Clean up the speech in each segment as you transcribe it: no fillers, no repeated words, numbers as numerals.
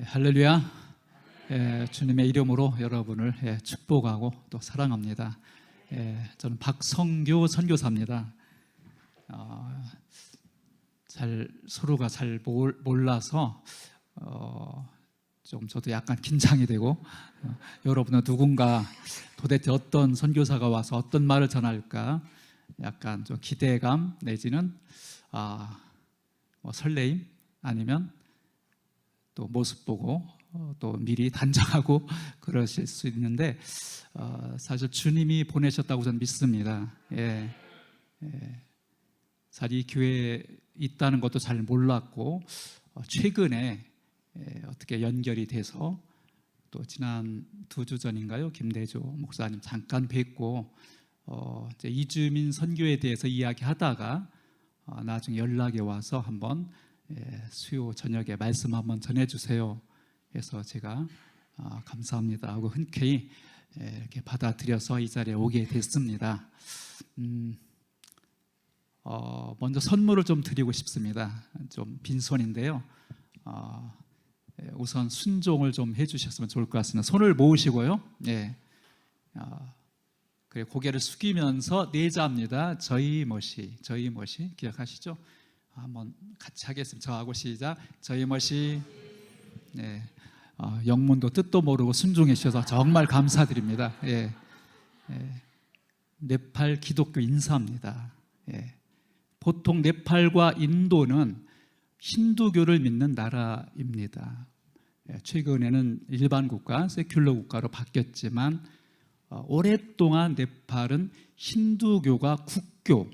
할렐루야. 주님의 이름으로 여러분을 축복하고 또 사랑합니다. 저는 박성규 선교사입니다. 서로가 잘 몰라서 좀 저도 약간 긴장이 되고, 여러분은 누군가 도대체 어떤 선교사가 와서 어떤 말을 전할까 약간 좀 기대감 내지는 설레임, 아니면 또 모습 보고 또 미리 단장하고 그러실 수 있는데, 사실 주님이 보내셨다고 저는 믿습니다. 사실 이 교회에 있다는 것도 잘 몰랐고, 최근에 어떻게 연결이 돼서 또 지난 2주 전인가요? 김대조 목사님 잠깐 뵙고 이제 이주민 선교에 대해서 이야기하다가 나중에 연락이 와서 한번 수요 저녁에 말씀 한번 전해주세요 해서 제가 감사합니다 하고 흔쾌히 이렇게 받아들여서 이 자리에 오게 됐습니다. 먼저 선물을 좀 드리고 싶습니다. 좀 빈손인데요. 우선 순종을 좀 해주셨으면 좋을 것 같습니다. 손을 모으시고요. 그래, 고개를 숙이면서 내자입니다. 저희 멋이 기억하시죠? 한번 같이 하겠습니다. 저하고 시작. 저희 멋이. 영문도 뜻도 모르고 순종해 주셔서 정말 감사드립니다. 네팔 기독교 인사입니다. 보통 네팔과 인도는 힌두교를 믿는 나라입니다. 최근에는 일반 국가, 세큘러 국가로 바뀌었지만 오랫동안 네팔은 힌두교가 국교,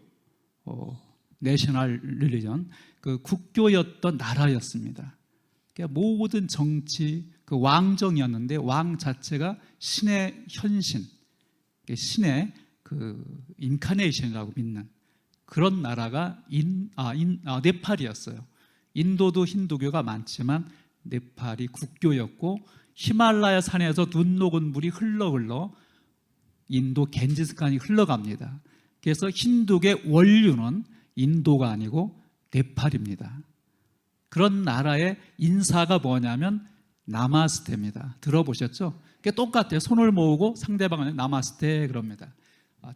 내셔널 릴리전, 그 국교였던 나라였습니다. 그러니까 모든 정치, 그 왕정이었는데 왕 자체가 신의 현신, 신의 그 인카네이션이라고 믿는 그런 나라가 네팔이었어요. 인도도 힌두교가 많지만 네팔이 국교였고, 히말라야 산에서 눈 녹은 물이 흘러 인도 겐지스강이 흘러갑니다. 그래서 힌두교의 원류는 인도가 아니고 네팔입니다. 그런 나라의 인사가 뭐냐면 나마스테입니다. 들어보셨죠? 그게 똑같아요. 손을 모으고 상대방은 나마스테 그럽니다.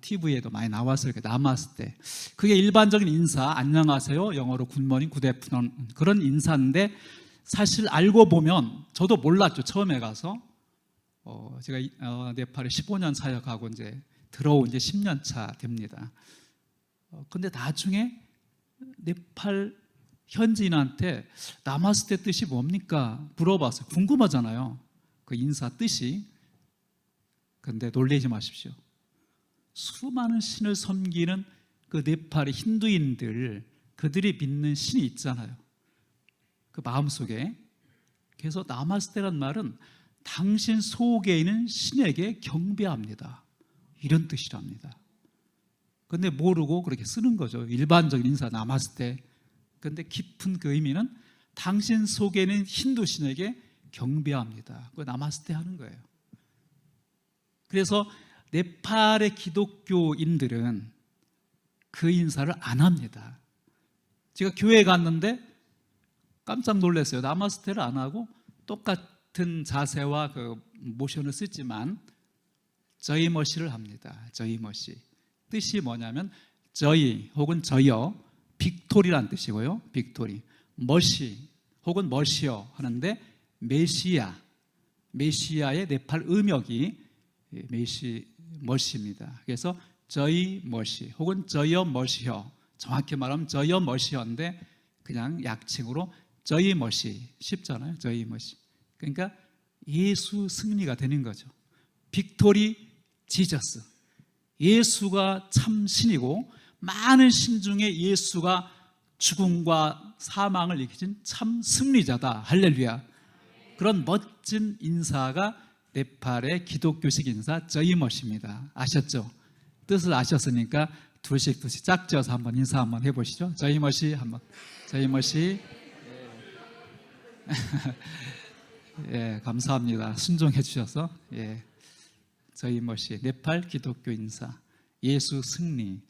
TV에도 많이 나왔어요. 나마스테. 그게 일반적인 인사, 안녕하세요, 영어로 굿모닝, 굿애프터눈, 그런 인사인데, 사실 알고 보면 저도 몰랐죠. 처음에 가서 제가 네팔에 15년 사역하고 이제 들어온 지 10년 차 됩니다. 근데 나중에 네팔 현지인한테 나마스테 뜻이 뭡니까 물어봤어요. 궁금하잖아요, 그 인사 뜻이. 근데 놀라지 마십시오. 수많은 신을 섬기는 그 네팔의 힌두인들, 그들이 믿는 신이 있잖아요, 그 마음속에. 그래서 나마스테란 말은 당신 속에 있는 신에게 경배합니다, 이런 뜻이랍니다. 근데 모르고 그렇게 쓰는 거죠, 일반적인 인사 나마스테. 근데 깊은 그 의미는 당신 속에 있는 힌두 신에게 경배합니다, 그 나마스테 하는 거예요. 그래서 네팔의 기독교인들은 그 인사를 안 합니다. 제가 교회에 갔는데 깜짝 놀랐어요. 나마스테를 안 하고 똑같은 자세와 그 모션을 쓰지만 저희 머시를 합니다. 저희 머시. 뜻이 뭐냐면 저희 혹은 저여, 빅토리란 뜻이고요. 빅토리. 머시 혹은 머시어 하는데 메시아의 네팔 음역이 머시입니다. 그래서 저희 머시 혹은 저여 머시어, 정확히 말하면 저여 머시어인데 그냥 약칭으로 저희 머시, 쉽잖아요. 저희 머시. 그러니까 예수 승리가 되는 거죠. 빅토리 지저스. 예수가 참 신이고, 많은 신 중에 예수가 죽음과 사망을 이기신 참 승리자다. 할렐루야. 그런 멋진 인사가 네팔의 기독교식 인사 저희 머시입니다. 아셨죠? 뜻을 아셨으니까 둘씩 짝지어서 한번 인사 한번 해보시죠. 저희 머시 한번. 저희 머시. 감사합니다. 순종해 주셔서. 저희 머시, 네팔 기독교 인사, 예수 승리.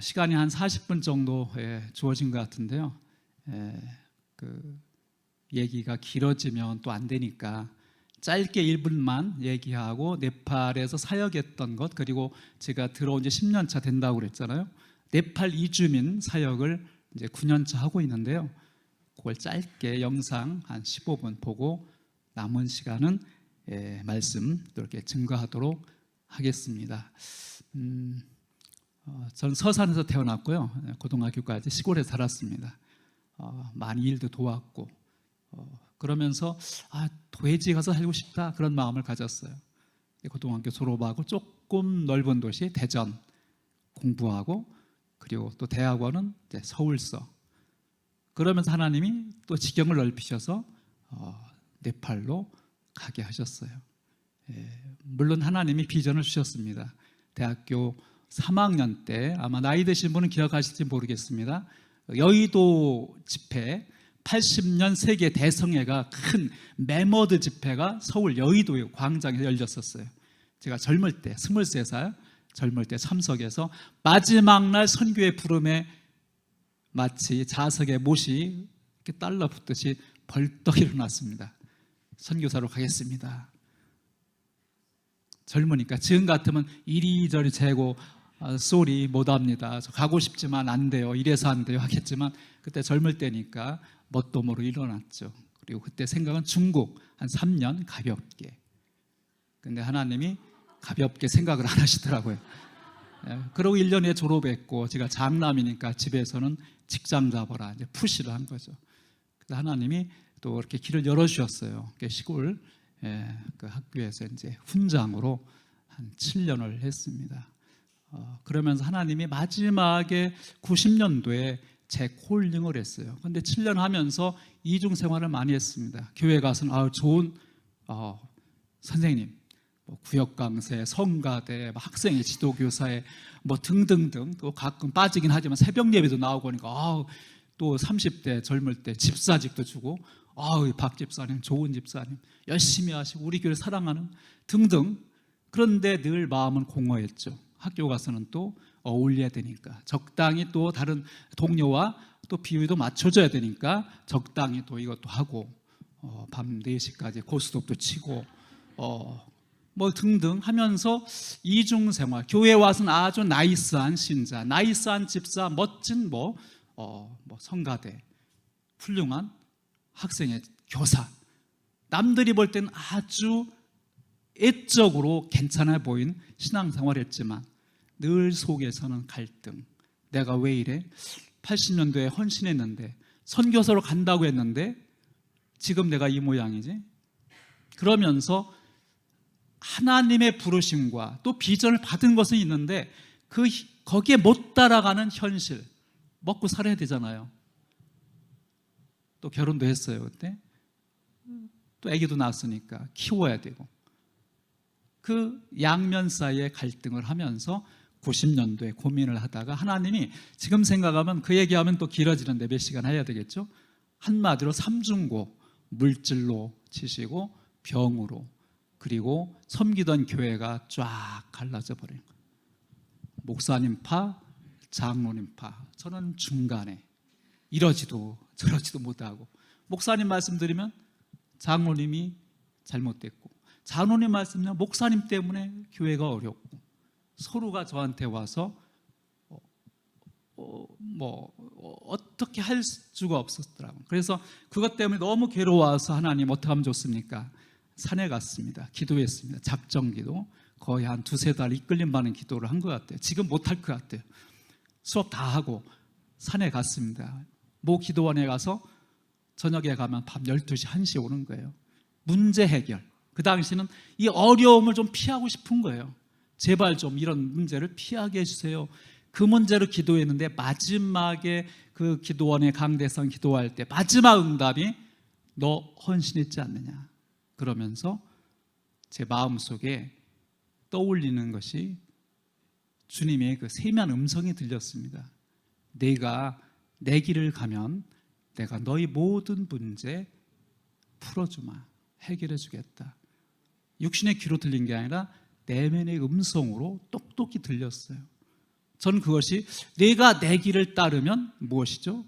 시간이 한 40분 정도 주어진 것 같은데요. 얘기가 길어지면 또 안 되니까 짧게 1분만 얘기하고 네팔에서 사역했던 것, 그리고 제가 들어온 지 10년 차 된다고 그랬잖아요. 네팔 이주민 사역을 이제 9년 차 하고 있는데요. 그걸 짧게 영상 한 15분 보고 남은 시간은 말씀 또 이렇게 증거하도록 하겠습니다. 저는 서산에서 태어났고요. 고등학교까지 시골에 살았습니다. 많이 일도 도왔고 그러면서 도회지 가서 살고 싶다 그런 마음을 가졌어요. 고등학교 졸업하고 조금 넓은 도시 대전 공부하고 그리고 또 대학원은 이제 서울서. 그러면서 하나님이 또 지경을 넓히셔서 네팔로 가게 하셨어요. 물론 하나님이 비전을 주셨습니다. 대학교 3학년 때 아마 나이 드신 분은 기억하실지 모르겠습니다. 여의도 집회 80년 세계 대성회가 큰 매머드 집회가 서울 여의도 광장에서 열렸었어요. 제가 젊을 때 23살 젊을 때 참석해서 마지막 날 선교의 부름에 마치 자석에 못이 이렇게 달라붙듯이 벌떡 일어났습니다. 선교사로 가겠습니다. 젊으니까 지금 같으면 이리저리 재고 쏘리 못합니다. 저 가고 싶지만 안 돼요. 이래서 안 돼요 하겠지만 그때 젊을 때니까 뭣도 모르고 일어났죠. 그리고 그때 생각은 중국 한 3년 가볍게. 근데 하나님이 가볍게 생각을 안 하시더라고요. 그러고 1년에 졸업했고 제가 장남이니까 집에서는 직장 잡아라 이제 푸시를 한 거죠. 그래서 하나님이 또 이렇게 길을 열어주셨어요. 시골 그 학교에서 이제 훈장으로 한 7년을 했습니다. 그러면서 하나님이 마지막에 90년도에 제 콜링을 했어요. 그런데 7년 하면서 이중 생활을 많이 했습니다. 교회 가서는 좋은 선생님, 구역 강세, 성가대, 학생회 지도교사에 등등등 또 가끔 빠지긴 하지만 새벽 예배도 나오고 하니까 또 30대 젊을 때 집사직도 주고 박 집사님 좋은 집사님 열심히 하시고 우리 교회를 사랑하는 등등. 그런데 늘 마음은 공허했죠. 학교 가서는 또 어울려야 되니까 적당히 또 다른 동료와 또 비율도 맞춰줘야 되니까 적당히 또 이것도 하고 밤 4시까지 고스톱도 치고 등등 하면서 이중생활, 교회 와서는 아주 나이스한 신자, 나이스한 집사, 멋진 성가대, 훌륭한 학생의 교사, 남들이 볼 때는 아주 애적으로 괜찮아 보인 신앙생활을 했지만 늘 속에서는 갈등. 내가 왜 이래? 80년도에 헌신했는데 선교사로 간다고 했는데 지금 내가 이 모양이지? 그러면서 하나님의 부르심과 또 비전을 받은 것은 있는데 거기에 못 따라가는 현실. 먹고 살아야 되잖아요. 또 결혼도 했어요 그때. 또 아기도 낳았으니까 키워야 되고. 그 양면 사이에 갈등을 하면서 90년도에 고민을 하다가 하나님이 지금 생각하면 그 얘기하면 또 길어지는데 몇 시간 해야 되겠죠. 한마디로 삼중고, 물질로 치시고 병으로, 그리고 섬기던 교회가 쫙 갈라져 버린 거예요. 목사님 파, 장로님 파. 저는 중간에 이러지도 저러지도 못하고 목사님 말씀드리면 장로님이 잘못됐고 장로님 말씀은 목사님 때문에 교회가 어렵고 서로가 저한테 와서 어떻게 할 수가 없었더라고요. 그래서 그것 때문에 너무 괴로워서 하나님 어떻게 하면 좋습니까? 산에 갔습니다. 기도했습니다. 작정기도 거의 한 2-3달 이끌림 받는 기도를 한 것 같아요. 지금 못할 것 같아요. 수업 다 하고 산에 갔습니다. 모 기도원에 가서 저녁에 가면 밤 12시, 1시에 오는 거예요. 문제 해결. 그 당시는 이 어려움을 좀 피하고 싶은 거예요. 제발 좀 이런 문제를 피하게 해주세요. 그 문제로 기도했는데 마지막에 그 기도원의 강대상 기도할 때 마지막 응답이 너 헌신했지 않느냐. 그러면서 제 마음속에 떠올리는 것이 주님의 그 세미한 음성이 들렸습니다. 내가 내 길을 가면 내가 너희 모든 문제 풀어주마. 해결해 주겠다. 육신의 귀로 들린 게 아니라 내면의 음성으로 똑똑히 들렸어요. 저는 그것이 내가 내 길을 따르면 무엇이죠?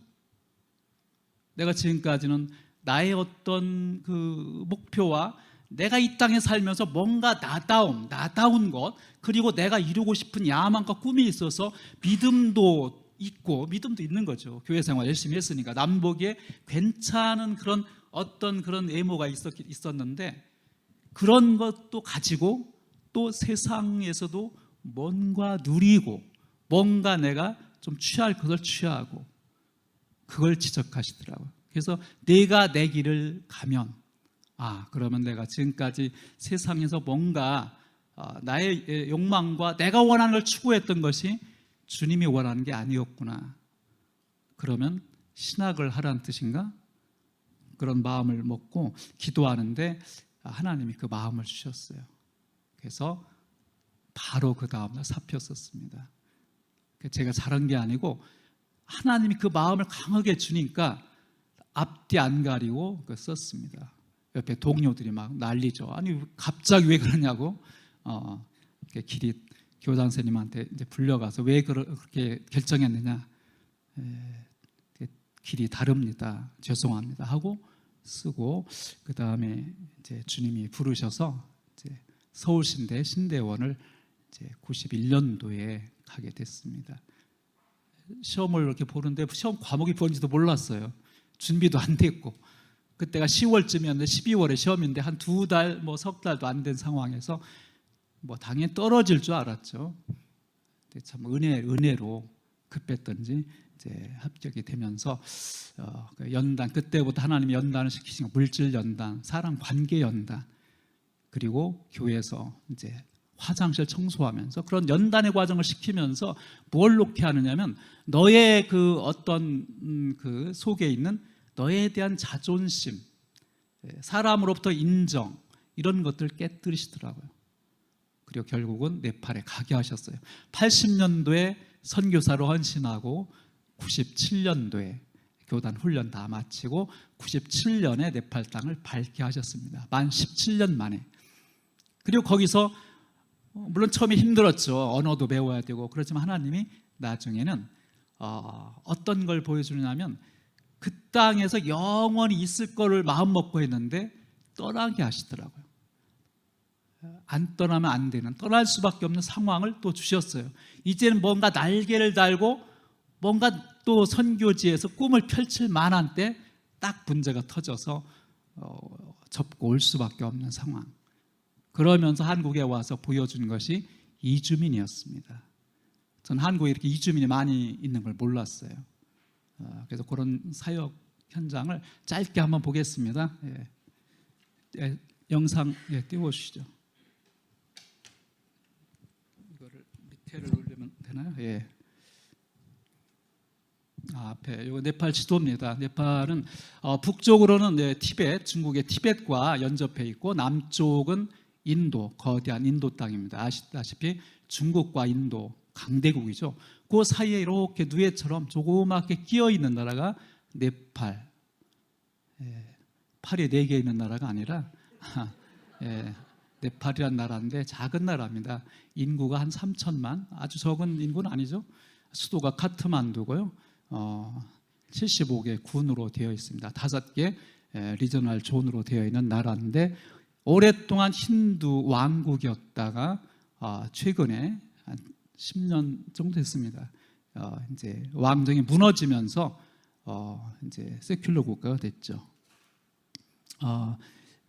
내가 지금까지는 나의 어떤 그 목표와 내가 이 땅에 살면서 뭔가 나다운 것, 그리고 내가 이루고 싶은 야망과 꿈이 있어서 믿음도 있는 거죠. 교회 생활 열심히 했으니까 남보기에 괜찮은 그런 어떤 그런 외모가 있었는데, 그런 것도 가지고 또 세상에서도 뭔가 누리고 뭔가 내가 좀 취할 것을 취하고 그걸 지적하시더라고요. 그래서 내가 내 길을 가면 그러면 내가 지금까지 세상에서 뭔가 나의 욕망과 내가 원하는 걸 추구했던 것이 주님이 원하는 게 아니었구나. 그러면 신학을 하라는 뜻인가? 그런 마음을 먹고 기도하는데 하나님이 그 마음을 주셨어요. 그래서 바로 그 다음날 사표 썼습니다. 제가 잘한 게 아니고 하나님이 그 마음을 강하게 주니까 앞뒤 안 가리고 썼습니다. 옆에 동료들이 막 난리죠. 아니 갑자기 왜 그러냐고. 길이 교장 선생님한테 이제 불려가서 왜 그렇게 결정했느냐. 길이 다릅니다. 죄송합니다 하고 쓰고, 그 다음에 이제 주님이 부르셔서 이제 서울신대 신대원을 이제 91년도에 가게 됐습니다. 시험을 이렇게 보는데 시험 과목이 뭔지도 몰랐어요. 준비도 안 됐고, 그때가 10월쯤이었는데 12월에 시험인데 한 2달 석 달도 안 된 상황에서 당연히 떨어질 줄 알았죠. 근데 참 은혜로 급했던지 이제 합격이 되면서 연단, 그때부터 하나님이 연단을 시키신 거, 물질 연단, 사람 관계 연단, 그리고 교회에서 이제 화장실 청소하면서 그런 연단의 과정을 시키면서 뭘 놓게 하느냐면 너의 그 어떤 그 속에 있는 너에 대한 자존심, 사람으로부터 인정, 이런 것들을 깨뜨리시더라고요. 그리고 결국은 네팔에 가게 하셨어요. 80년도에 선교사로 헌신하고 97년도에 교단 훈련 다 마치고 97년에 네팔 땅을 밟게 하셨습니다. 만 17년 만에. 그리고 거기서 물론 처음에 힘들었죠. 언어도 배워야 되고. 그렇지만 하나님이 나중에는 어떤 걸 보여주냐면 그 땅에서 영원히 있을 거를 마음 먹고 했는데 떠나게 하시더라고요. 안 떠나면 안 되는, 떠날 수밖에 없는 상황을 또 주셨어요. 이제는 뭔가 날개를 달고 뭔가 또 선교지에서 꿈을 펼칠 만한 때 딱 문제가 터져서 접고 올 수밖에 없는 상황. 그러면서 한국에 와서 보여준 것이 이주민이었습니다. 전 한국에 이렇게 이주민이 많이 있는 걸 몰랐어요. 그래서 그런 사역 현장을 짧게 한번 보겠습니다. 영상 띄워주시죠. 이거를 밑에를 올리면 되나요? 앞에 이거 네팔 지도입니다. 네팔은 북쪽으로는 티벳, 중국의 티벳과 연접해 있고 남쪽은 인도, 거대한 인도 땅입니다. 아시다시피 중국과 인도 강대국이죠. 그 사이에 이렇게 누에처럼 조그맣게 끼어 있는 나라가 네팔. 팔이 4개 있는 나라가 아니라 네팔이란 나라인데 작은 나라입니다. 인구가 한 3천만, 아주 적은 인구는 아니죠. 수도가 카트만두고요. 75개 군으로 되어 있습니다. 5개 리저널 존으로 되어 있는 나라인데 오랫동안 힌두 왕국이었다가 최근에 한 10년 정도 됐습니다. 이제 왕정이 무너지면서 이제 세큘러 국가가 됐죠.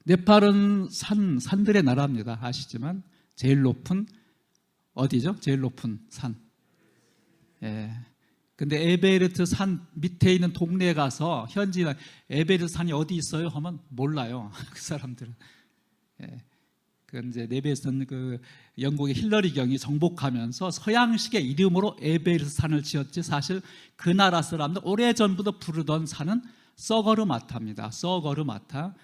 네팔은 산들의 나라입니다. 아시지만 제일 높은 어디죠? 제일 높은 산. 근데 에베레스트 산 밑에 있는 동네에 가서 현지 에베레스트 산이 어디 있어요? 하면 몰라요. 그 사람들은. 그 이제 네베스는 그 영국의 힐러리 경이 정복하면서 서양식의 이름으로 에베레스트 산을 지었지, 사실 그 나라 사람들 오래전부터 부르던 산은 서거르마타입니다. 서거르마타.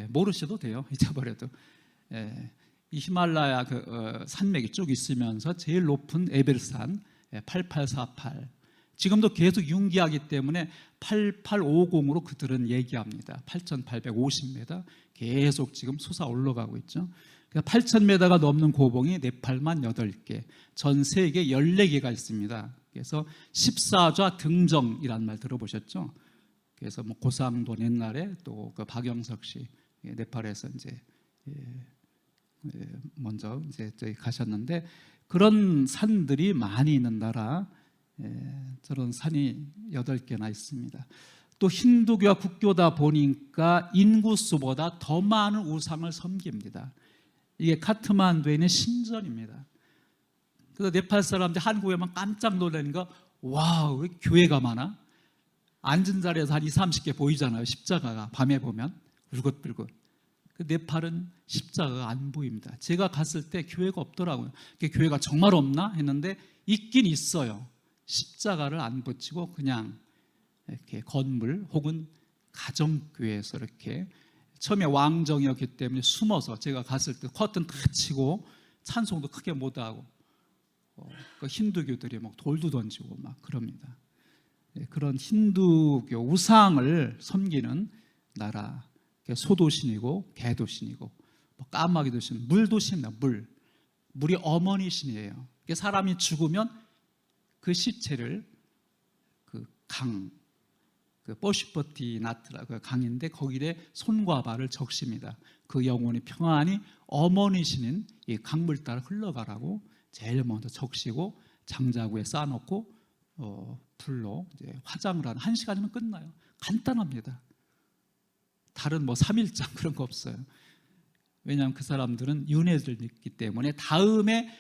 모르셔도 돼요. 잊어버려도. 이 히말라야 그 산맥이 쭉 있으면서 제일 높은 에베레스트 산 8848. 지금도 계속 융기하기 때문에 8850으로 그들은 얘기합니다. 8850m 계속 지금 솟아 올라가고 있죠. 8000m가 넘는 고봉이 네팔만 8개, 전 세계 14개가 있습니다. 그래서 14좌 등정이라는 말 들어보셨죠? 그래서 뭐 고상돈 옛날에 또 그 박영석 씨 네팔에서 이제 먼저 이제 저기 가셨는데 그런 산들이 많이 있는 나라 저런 산이 8개나 있습니다. 또 힌두교와 국교다 보니까 인구수보다 더 많은 우상을 섬깁니다. 이게 카트만두에 있는 신전입니다. 그래서 네팔 사람들 한국에만 깜짝 놀라는 거, 와, 왜 교회가 많아? 앉은 자리에서 한 20, 30개 보이잖아요. 십자가가 밤에 보면 울긋불긋. 그 네팔은 십자가가 안 보입니다. 제가 갔을 때 교회가 없더라고요. 교회가 정말 없나 했는데 있긴 있어요. 십자가를 안 붙이고 그냥 이렇게 건물 혹은 가정교회에서 이렇게 처음에 왕정이었기 때문에 숨어서 제가 갔을 때 커튼 다 치고 찬송도 크게 못하고 그 힌두교들이 막 돌도 던지고 막 그럽니다. 그런 힌두교 우상을 섬기는 나라, 소도신이고 개도신이고 까마귀도 신, 물도 신입니다. 물이 어머니 신이에요. 사람이 죽으면 그 시체를 그 강, 그 뽀시퍼티 나트라고 강인데 거기에 손과 발을 적십니다. 그 영혼이 평안히 어머니 신인 이 강물 따라 흘러가라고 제일 먼저 적시고 장자구에 쌓아놓고 불로 이제 화장을 한 1시간이면 끝나요. 간단합니다. 다른 뭐 3일장 그런 거 없어요. 왜냐하면 그 사람들은 윤회를 믿기 때문에 다음에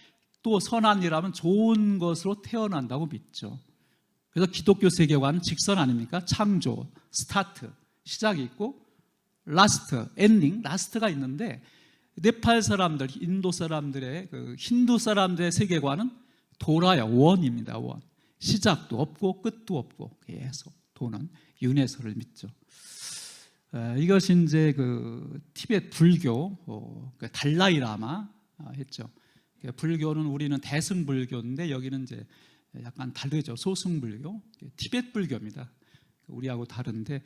또 선한 일하면 좋은 것으로 태어난다고 믿죠. 그래서 기독교 세계관은 직선 아닙니까? 창조, 스타트, 시작이 있고 라스트, 엔딩, 라스트가 있는데 네팔 사람들, 인도 사람들의 그 힌두 사람들의 세계관은 돌아요. 원입니다. 원. 시작도 없고 끝도 없고 계속 도는 윤회설을 믿죠. 이것이 이제 그 티베트 불교, 그 달라이 라마 했죠. 불교는 우리는 대승불교인데 여기는 이제 약간 다르죠. 소승불교, 티베트 불교입니다. 우리하고 다른데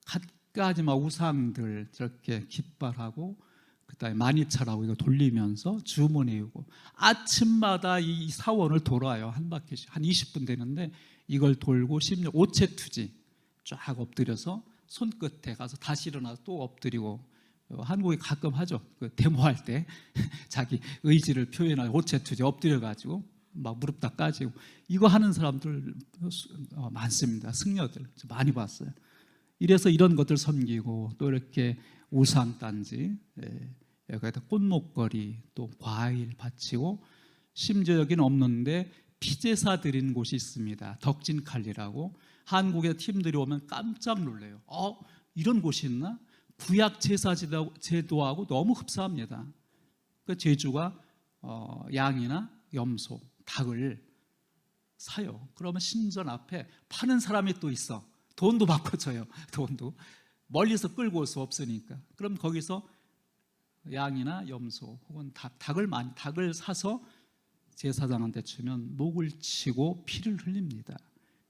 갖가지 막 우상들 저렇게 깃발하고 그다음에 마니차라고 이거 돌리면서 주문해오고 아침마다 이 사원을 돌아요. 한 바퀴씩 한 20분 되는데 이걸 돌고 심지어 오체투지 쫙 엎드려서 손끝에 가서 다시 일어나서 또 엎드리고 한국에 가끔 하죠. 그 데모할 때 자기 의지를 표현하고 오체투지 엎드려가지고 막 무릎 다 까지고 이거 하는 사람들 많습니다. 승려들 많이 봤어요. 이래서 이런 것들 섬기고 또 이렇게 우상단지 여기다 꽃목걸이 또 과일 바치고 심지어 여기는 없는데 피제사 드리는 곳이 있습니다. 덕진칼리라고 한국에 팀들이 오면 깜짝 놀래요. 이런 곳이 있나? 구약 제사 제도하고 너무 흡사합니다. 그 제주가 양이나 염소, 닭을 사요. 그러면 신전 앞에 파는 사람이 또 있어. 돈도 바꿔줘요. 돈도 멀리서 끌고 올 수 없으니까. 그럼 거기서 양이나 염소 혹은 닭을 사서 제사장한테 주면 목을 치고 피를 흘립니다.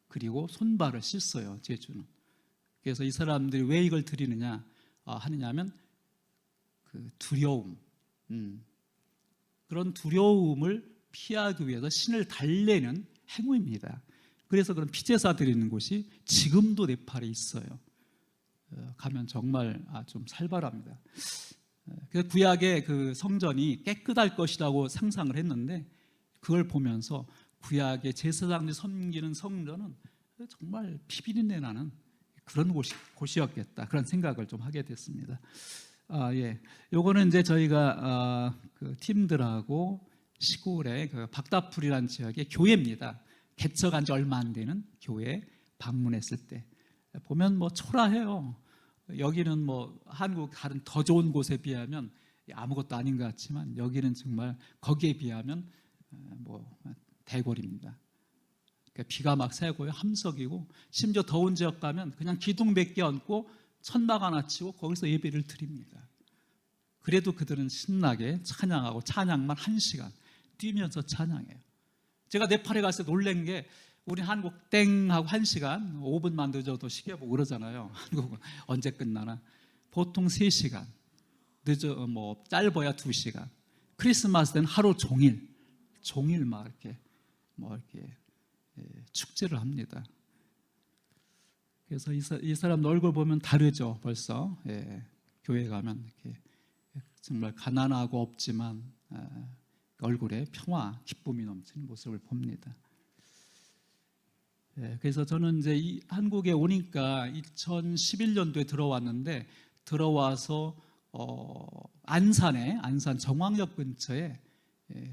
그리고 손발을 씻어요. 제주는. 그래서 이 사람들이 왜 이걸 드리느냐 하느냐면 그 두려움, 그런 두려움을 피하기 위해서 신을 달래는 행위입니다. 그래서 그런 피제사 드리는 곳이 지금도 네팔에 있어요. 가면 정말 좀 살벌합니다. 그래서 구약의 그 성전이 깨끗할 것이라고 상상을 했는데 그걸 보면서 구약의 제사장들이 섬기는 성전은 정말 피비린내 나는 그런 곳이었겠다 그런 생각을 좀 하게 됐습니다. 요거는 이제 저희가 그 팀들하고 시골의 그 박다풀이라는 지역의 교회입니다. 개척한 지 얼마 안 되는 교회 방문했을 때 보면 뭐 초라해요. 여기는 뭐 한국 다른 더 좋은 곳에 비하면 아무것도 아닌 것 같지만 여기는 정말 거기에 비하면 뭐 대궐입니다. 그러니까 비가 막 새고요, 함석이고 심지어 더운 지역 가면 그냥 기둥 몇 개 얹고 천막 하나 치고 거기서 예배를 드립니다. 그래도 그들은 신나게 찬양하고 찬양만 1시간 뛰면서 찬양해요. 제가 네팔에 갔을 때 놀란 게 우리 한국 땡 하고 1시간 5분만 늦어도 시계 보고 그러잖아요. 한국은 언제 끝나나. 보통 3시간 뭐 짧아야 2시간. 크리스마스 때는 하루 종일 막 이렇게 뭐 이렇게 축제를 합니다. 그래서 이 사람 얼굴 보면 다르죠, 벌써. 예, 교회 가면 이렇게 정말 가난하고 없지만 얼굴에 평화, 기쁨이 넘치는 모습을 봅니다. 예, 그래서 저는 이제 이 한국에 오니까 2011년도에 들어왔는데 들어와서 안산 정왕역 근처에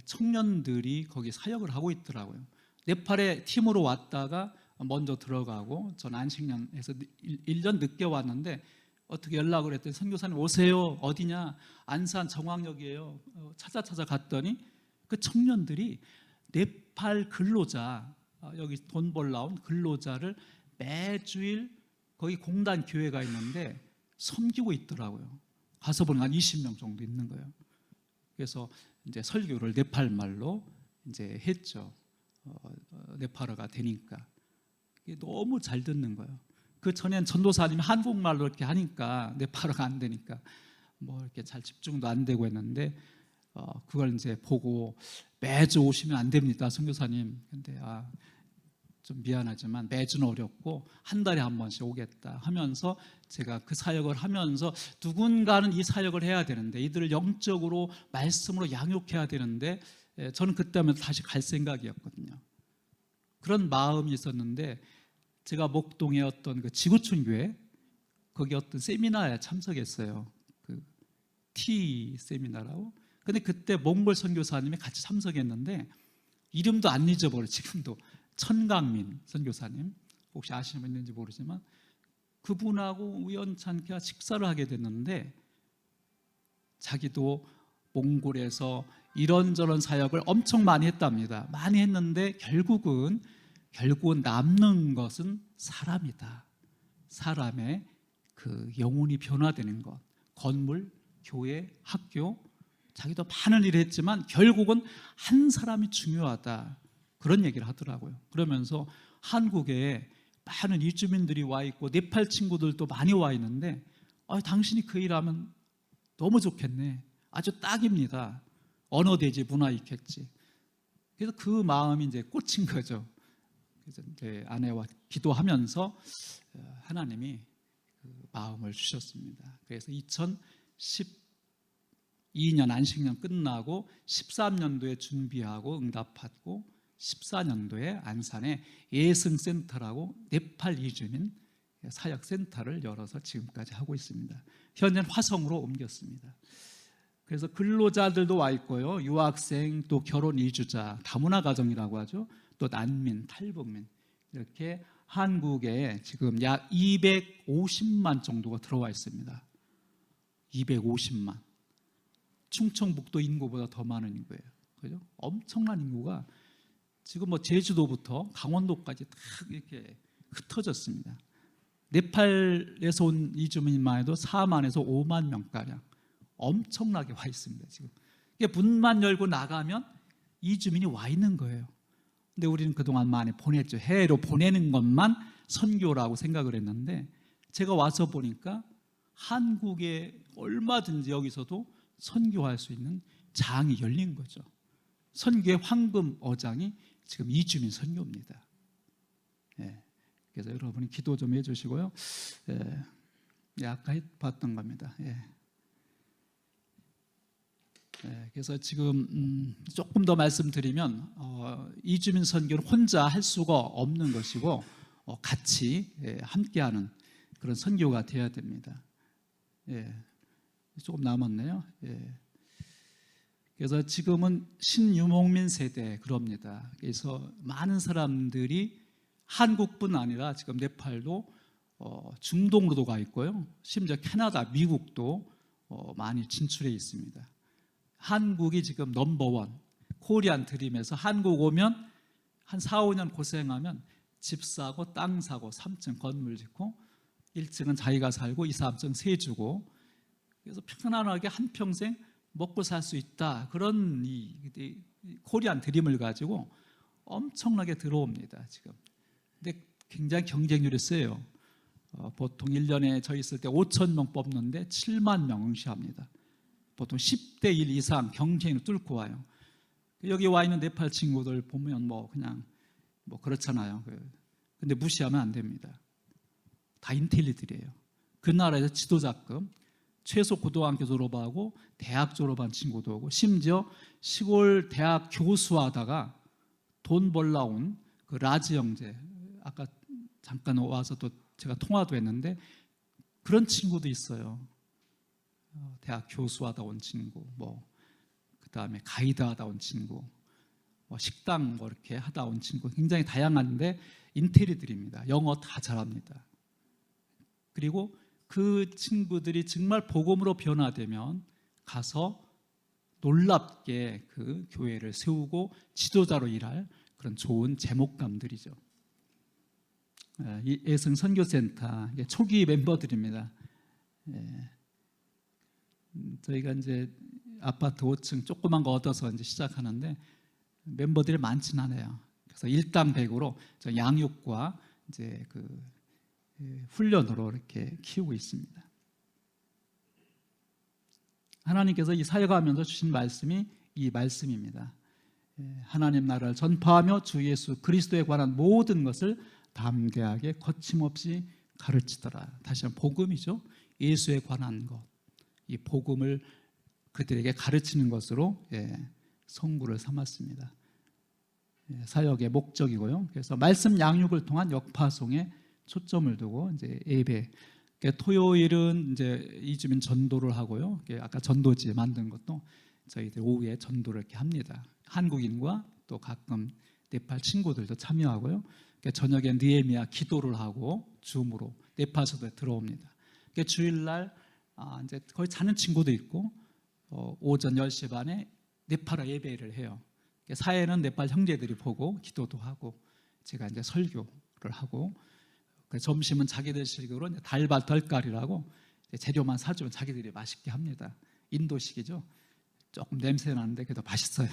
청년들이 거기 사역을 하고 있더라고요. 네팔에 팀으로 왔다가 먼저 들어가고 전 안식년에서 1년 늦게 왔는데 어떻게 연락을 했더니 선교사님 오세요. 어디냐? 안산 정왕역이에요. 찾아 갔더니 그 청년들이 네팔 근로자, 여기 돈 벌러 온 근로자를 매주일 거기 공단 교회가 있는데 섬기고 있더라고요. 가서 보니까 한 20명 정도 있는 거예요. 그래서 이제 설교를 네팔 말로 이제 했죠. 네팔어가 되니까 이게 너무 잘 듣는 거예요. 그 전엔 전도사님이 한국말로 이렇게 하니까 네팔어가 안 되니까 뭐 이렇게 잘 집중도 안 되고 했는데 그걸 이제 보고 매주 오시면 안 됩니다, 선교사님. 근데 좀 미안하지만 매주는 어렵고 한 달에 한 번씩 오겠다 하면서 제가 그 사역을 하면서 누군가는 이 사역을 해야 되는데 이들을 영적으로 말씀으로 양육해야 되는데 저는 그때면 다시 갈 생각이었거든요. 그런 마음이 있었는데 제가 목동의 어떤 그 지구촌 교회 거기 어떤 세미나에 참석했어요. 그 T 세미나라고. 근데 그때 몽골 선교사님이 같이 참석했는데 이름도 안 잊어버려. 지금도 천강민 선교사님 혹시 아시는 분 있는지 모르지만 그분하고 우연찮게 식사를 하게 됐는데 자기도 몽골에서 이런저런 사역을 엄청 많이 했답니다. 많이 했는데 결국은 남는 것은 사람이다. 사람의 그 영혼이 변화되는 것, 건물, 교회, 학교, 자기도 많은 일을 했지만 결국은 한 사람이 중요하다. 그런 얘기를 하더라고요. 그러면서 한국에 많은 이주민들이 와 있고 네팔 친구들도 많이 와 있는데 당신이 그 일하면 너무 좋겠네. 아주 딱입니다. 언어 되지 문화 있겠지. 그래서 그 마음이 이제 꽂힌 거죠. 그래서 이제 아내와 기도하면서 하나님이 그 마음을 주셨습니다. 그래서 2012년 안식년 끝나고 13년도에 준비하고 응답받고 14년도에 안산에 예승센터라고 네팔 이주민 사역센터를 열어서 지금까지 하고 있습니다. 현재는 화성으로 옮겼습니다. 그래서 근로자들도 와 있고요. 유학생, 또 결혼 이주자, 다문화 가정이라고 하죠. 또 난민, 탈북민 이렇게 한국에 지금 약 250만 정도가 들어와 있습니다. 250만. 충청북도 인구보다 더 많은 인구예요. 그죠? 엄청난 인구가 지금 뭐 제주도부터 강원도까지 다 이렇게 흩어졌습니다. 네팔에서 온 이주민만 해도 4만에서 5만 명가량 엄청나게 와 있습니다. 지금 문만 열고 나가면 이주민이 와 있는 거예요. 근데 우리는 그동안 많이 보냈죠. 해외로 보내는 것만 선교라고 생각을 했는데 제가 와서 보니까 한국에 얼마든지 여기서도 선교할 수 있는 장이 열린 거죠. 선교의 황금 어장이 지금 이주민 선교입니다. 그래서 여러분이 기도 좀 해주시고요. 아까 봤던 겁니다. 그래서 지금 조금 더 말씀드리면 이주민 선교는 혼자 할 수가 없는 것이고 같이 함께하는 그런 선교가 되어야 됩니다. 조금 남았네요. 그래서 지금은 신유목민 세대 그럽니다. 그래서 많은 사람들이 한국뿐 아니라 지금 네팔도 중동으로도 가 있고요. 심지어 캐나다, 미국도 많이 진출해 있습니다. 한국이 지금 넘버원 코리안 드림에서 한국 오면 한 4, 5년 고생하면 집 사고 땅 사고 3층 건물 짓고 1층은 자기가 살고 2, 3층 세 주고 그래서 편안하게 한평생 먹고 살 수 있다. 그런 이 코리안 드림을 가지고 엄청나게 들어옵니다. 지금. 근데 굉장히 경쟁률이 세요. 보통 1년에 저 있을 때 5천 명 뽑는데 7만 명 응시합니다. 보통 10대 1 이상 경쟁을 뚫고 와요. 여기 와 있는 네팔 친구들 보면 그냥 그렇잖아요. 근데 무시하면 안 됩니다. 다 인텔리들이에요. 그 나라에서 지도자급, 최소 고등학교 졸업하고 대학 졸업한 친구도 오고, 심지어 시골 대학 교수하다가 돈 벌러 온 그 라지 형제, 아까 잠깐 와서 또 제가 통화도 했는데 그런 친구도 있어요. 대학 교수하다 온 친구, 뭐 그다음에 가이드 하다 온 친구, 뭐 식당 뭐 이렇게 하다 온 친구, 굉장히 다양한데 인테리들입니다. 영어 다 잘합니다. 그리고 그 친구들이 정말 복음으로 변화되면 가서 놀랍게 그 교회를 세우고 지도자로 일할 그런 좋은 제목감들이죠. 이 예성 선교센터 초기 멤버들입니다. 저희가 이제 아파트 5층 조그만 거 얻어서 이제 시작하는데 멤버들이 많지는 않아요. 그래서 일당 100으로 양육과 이제 그 훈련으로 이렇게 키우고 있습니다. 하나님께서 이 사역하면서 주신 말씀이 이 말씀입니다. 하나님 나라를 전파하며 주 예수 그리스도에 관한 모든 것을 담대하게 거침없이 가르치더라. 다시 한번 복음이죠. 예수에 관한 것, 이 복음을 그들에게 가르치는 것으로 성구를 삼았습니다. 사역의 목적이고요. 그래서 말씀 양육을 통한 역파송에 초점을 두고 이제 예배. 토요일은 이제 이주민 전도를 하고요. 아까 전도지 만든 것도 저희들 오후에 전도를 이렇게 합니다. 한국인과 또 가끔 네팔 친구들도 참여하고요. 저녁에 느헤미야 기도를 하고 줌으로 네팔에서도 들어옵니다. 주일날 이제 거의 자는 친구도 있고 오전 10시 반에 네팔어 예배를 해요. 사회는 네팔 형제들이 보고 기도도 하고 제가 이제 설교를 하고 점심은 자기들 식으로 달바 덜까리라고 재료만 사주면 자기들이 맛있게 합니다. 인도식이죠. 조금 냄새 나는데 그래도 맛있어요.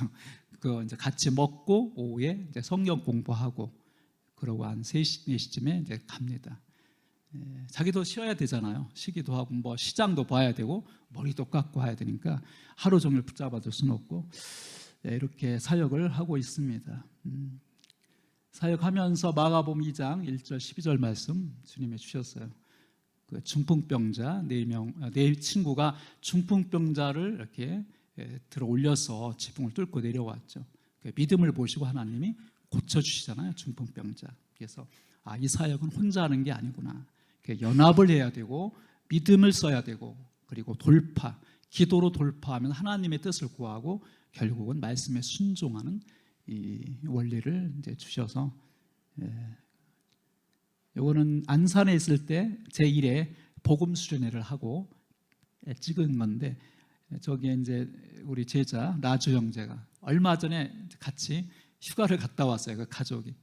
그거 이제 같이 먹고 오후에 이제 성경 공부하고 그러고 한 3시, 4시쯤에 이제 갑니다. 자기도 쉬어야 되잖아요. 쉬기도 하고 뭐 시장도 봐야 되고 머리도 깎고 해야 되니까 하루 종일 붙잡아둘 수는 없고 이렇게 사역을 하고 있습니다. 사역하면서 마가복음 2장 1절 12절 말씀 주님이 주셨어요. 그 중풍병자 4명, 네 친구가 중풍병자를 이렇게 들어 올려서 지붕을 뚫고 내려왔죠. 믿음을 보시고 하나님이 고쳐주시잖아요. 중풍병자. 그래서 이 사역은 혼자 하는 게 아니구나. 연합을 해야 되고 믿음을 써야 되고 그리고 돌파, 기도로 돌파하면 하나님의 뜻을 구하고 결국은 말씀에 순종하는 이 원리를 이제 주셔서 이거는 안산에 있을 때 제1회 복음 수련회를 하고 찍은 건데 저기에 이제 우리 제자 라주 형제가 얼마 전에 같이 휴가를 갔다 왔어요. 그 가족이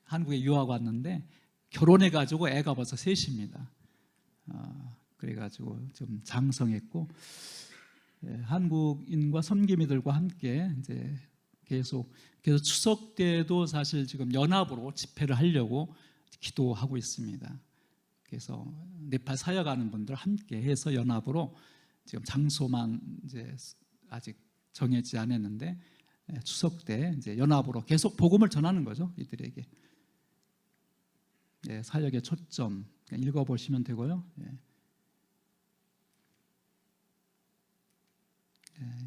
한국에 유학 왔는데 결혼해가지고 애가 벌써 셋입니다. 그래가지고 좀 장성했고 한국인과 섬기미들과 함께 이제 계속 추석 때도 사실 지금 연합으로 집회를 하려고 기도하고 있습니다. 그래서 네팔 사역하는 분들 함께 해서 연합으로 지금 장소만 이제 아직 정해지지 않았는데 추석 때 이제 연합으로 계속 복음을 전하는 거죠, 이들에게. 사역의 초점 읽어보시면 되고요.